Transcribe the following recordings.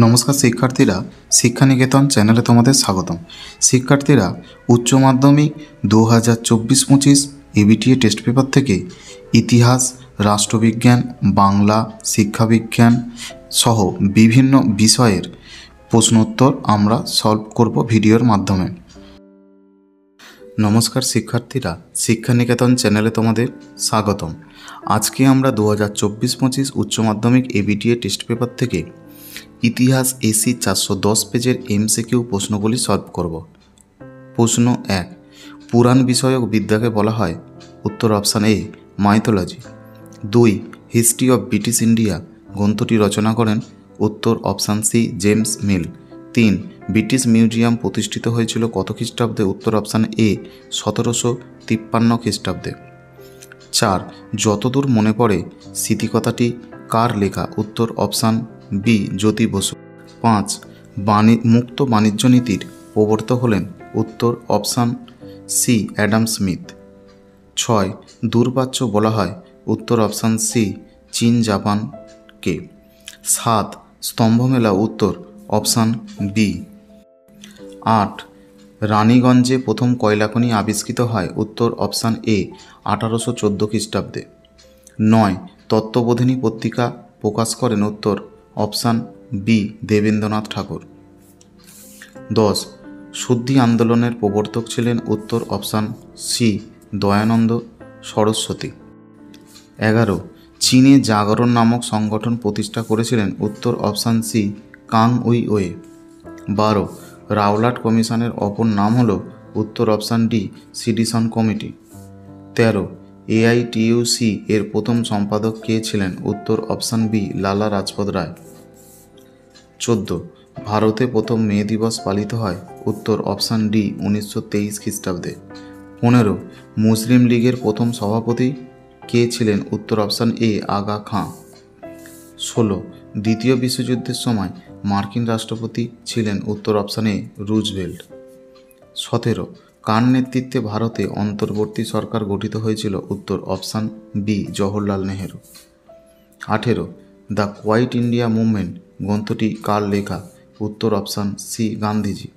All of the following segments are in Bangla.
নমস্কার শিক্ষার্থীরা, শিক্ষা নিকেতন চ্যানেলে তোমাদের স্বাগতম। শিক্ষার্থীরা, উচ্চ মাধ্যমিক 2024-25 এবিটিএ টেস্ট পেপার থেকে ইতিহাস, রাষ্ট্রবিজ্ঞান, বাংলা, শিক্ষাবিজ্ঞান সহ বিভিন্ন বিষয়ের প্রশ্নোত্তর আমরা সলভ করব ভিডিওর মাধ্যমে। নমস্কার শিক্ষার্থীরা, শিক্ষা নিকেতন চ্যানেলে তোমাদের স্বাগতম। আজকে আমরা 2024-25 উচ্চ মাধ্যমিক এবিটিএ টেস্ট পেপার থেকে ইতিহাস এসি 410 পেজের এমসিকিউ প্রশ্নগুলি সলভ করব। প্রশ্ন 1, পুরাণ বিষয়ক বিদ্যাকে বলা হয়? উত্তর option A mythology. 2, history of British India গ্রন্থটি রচনা করেন? উত্তর option C James Mill. 3, British Museum প্রতিষ্ঠিত হয়েছিল কত খ্রিস্টাব্দে? উত্তর অপশান এ 1753 খ্রিস্টাব্দে। 4, যতদূর মনে পড়ে স্মৃতিকথাটি কার লেখা? উত্তর অপশান বি জ্যোতি বসু। 5, মুক্ত বাণিজ্য নীতির প্রবর্তক হলেন? উত্তর অপশান সি অ্যাডাম স্মিথ। 6, দূরপ্রাচ্য বলা হয়? উত্তর অপশান সি চীন জাপানকে। 7, স্তম্ভমেলা? উত্তর অপশান বি। 8, রানীগঞ্জে প্রথম কয়লাখনি আবিষ্কৃত হয়? উত্তর অপশান এ 1814 খ্রিস্টাব্দে। 9, তত্ত্ববোধিনী পত্রিকা প্রকাশ করেন? উত্তর অপশান বি দেবেন্দ্রনাথ ঠাকুর। 10, শুদ্ধি আন্দোলনের প্রবর্তক ছিলেন? উত্তর অপশান সি দয়ানন্দ সরস্বতী। 11, চীনে জাগরণ নামক সংগঠন প্রতিষ্ঠা করেছিলেন? উত্তর option C Kang Youwei. 12, Rowlatt কমিশনের অপর নাম হল? উত্তর option D sedition committee. 13, AITUC এর প্রথম সম্পাদক কে ছিলেন? উত্তর অপশান বি লালা রাজপত রায়। 14, ভারতে প্রথম মে দিবস পালিত হয়? উত্তর অপশান ডি 1923 খ্রিস্টাব্দে। 15, মুসলিম লীগের প্রথম সভাপতি কে ছিলেন? উত্তর অপশান এ আগা খাঁ। 16, দ্বিতীয় বিশ্বযুদ্ধের সময় মার্কিন রাষ্ট্রপতি ছিলেন? উত্তর অপশান এ রুজভেল্ট। 17, কার নেতৃত্বে ভারতে অন্তর্বর্তী সরকার গঠিত হয়েছিল? উত্তর option B Jawaharlal Nehru. 18, the quit India movement গ্রন্থটি কার লেখা? উত্তর অপশান সি গান্ধীজি।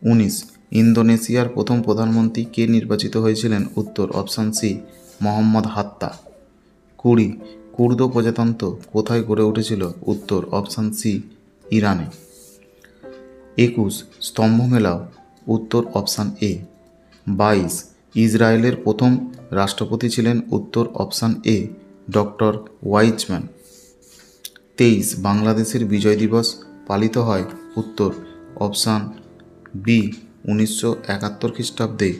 19, ইন্দোনেশিয়ার প্রথম প্রধানমন্ত্রী কে নির্বাচিত হয়েছিলেন? উত্তর অপশান সি মোহাম্মদ হাত্তা। 20, কুর্দ প্রজাতন্ত্র কোথায় গড়ে উঠেছিল? উত্তর অপশান সি ইরানে। 21, স্তম্ভমেলাও? উত্তর অপশান এ। 22, ইসরায়েলের প্রথম রাষ্ট্রপতি ছিলেন? উত্তর অপশান এ ডক্টর ওয়াইজম্যান। 23, বাংলাদেশের বিজয় দিবস পালিত হয়? উত্তর অপশান বি 1971 খ্রিস্টাব্দে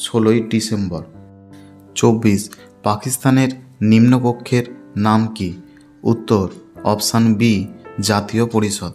16ই ডিসেম্বর। 24, পাকিস্তানের নিম্নকক্ষের নাম কি? উত্তর অপশান বি জাতীয় পরিষদ।